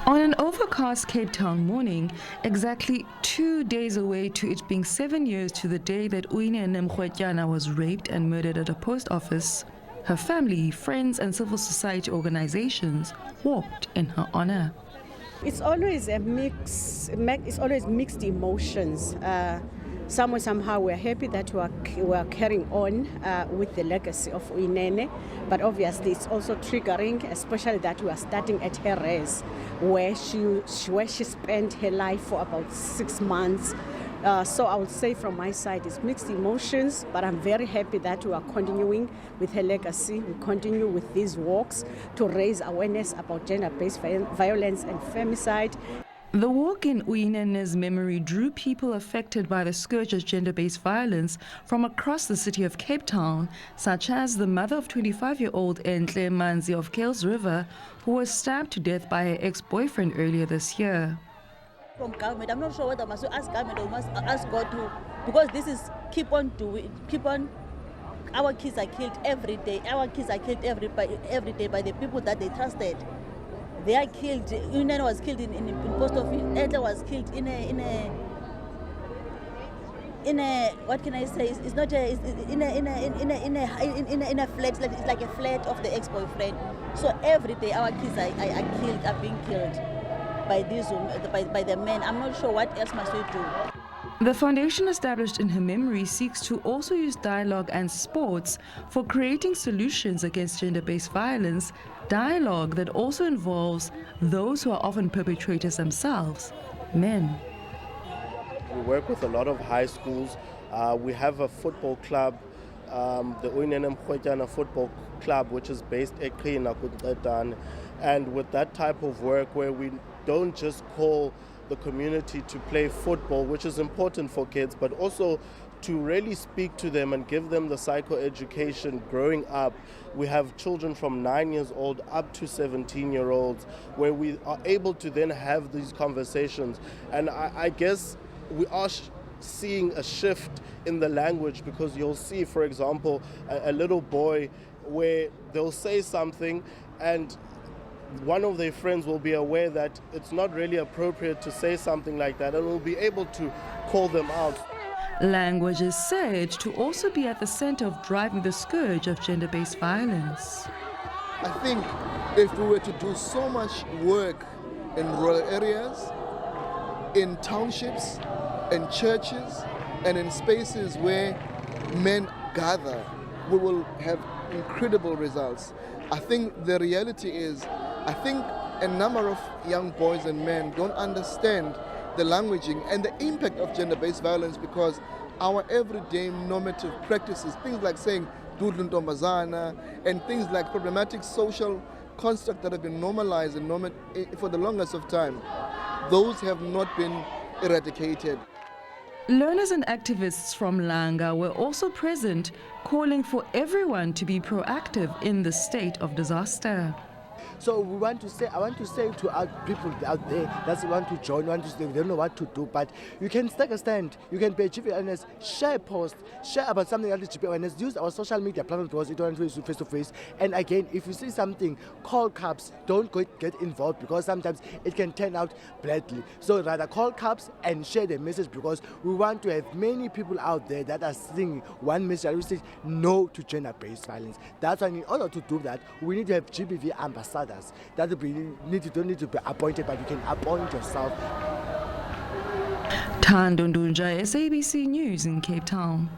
On an overcast Cape Town morning, exactly 2 days away to it being 7 years to the day that Uyinene Mrwetyana was raped and murdered at a post office, her family, friends and civil society organizations walked in her honor. It's always mixed emotions. Somehow we're happy that we are carrying on with the legacy of Uyinene, but obviously it's also triggering, especially that we are starting at her res, where she spent her life for about 6 months. So I would say from my side it's mixed emotions, but I'm very happy that we are continuing with her legacy. We continue with these walks to raise awareness about gender-based violence and femicide. The walk in Uyinene's memory drew people affected by the scourge of gender-based violence from across the city of Cape Town, such as the mother of 25-year-old Claremont of Kuils River, who was stabbed to death by her ex-boyfriend earlier this year. From government, I'm not sure whether I must ask government or must ask God to, because this is keep on. Our kids are killed every day. Our kids are killed every day by the people that they trusted. They are killed. Uyinene was killed in post office. Edla was killed in a what can I say? It's not in a flat. It's like a flat of the ex-boyfriend. So every day our kids are being killed by the men. I'm not sure what else must we do. The foundation established in her memory seeks to also use dialogue and sports for creating solutions against gender-based violence, dialogue that also involves those who are often perpetrators themselves, men. We work with a lot of high schools. We have a football club, the Uyinene Mrwetyana Football Club, which is based at Claremont. And with that type of work where we don't just call the community to play football, which is important for kids, but also to really speak to them and give them the psychoeducation growing up. We have children from 9 years old up to 17-year-olds where we are able to then have these conversations. And I guess we are seeing a shift in the language, because you'll see, for example, a little boy where they'll say something and one of their friends will be aware that it's not really appropriate to say something like that, and will be able to call them out. Language is said to also be at the center of driving the scourge of gender-based violence. I think if we were to do so much work in rural areas, in townships, in churches, and in spaces where men gather, we will have incredible results. I think the reality is, I think a number of young boys and men don't understand the languaging and the impact of gender-based violence, because our everyday normative practices, things like saying Tando Ntunja and things like problematic social constructs that have been normalized and for the longest of time, those have not been eradicated. Learners and activists from Langa were also present, calling for everyone to be proactive in the state of disaster. So I want to say to our people out there that want to join, they don't know what to do, but you can take a stand, you can be GP awareness, share a post, share about something that is GP awareness, use our social media platforms because you don't want to face to face. And again, if you see something, call cops, don't get involved, because sometimes it can turn out badly. So rather call cops and share the message, because we want to have many people out there that are seeing one message, which is no to gender-based violence. That's why in order to do that, we need to have GBV ambassadors. That don't need to be appointed, but you can appoint yourself. Tando Ntunja, SABC News in Cape Town.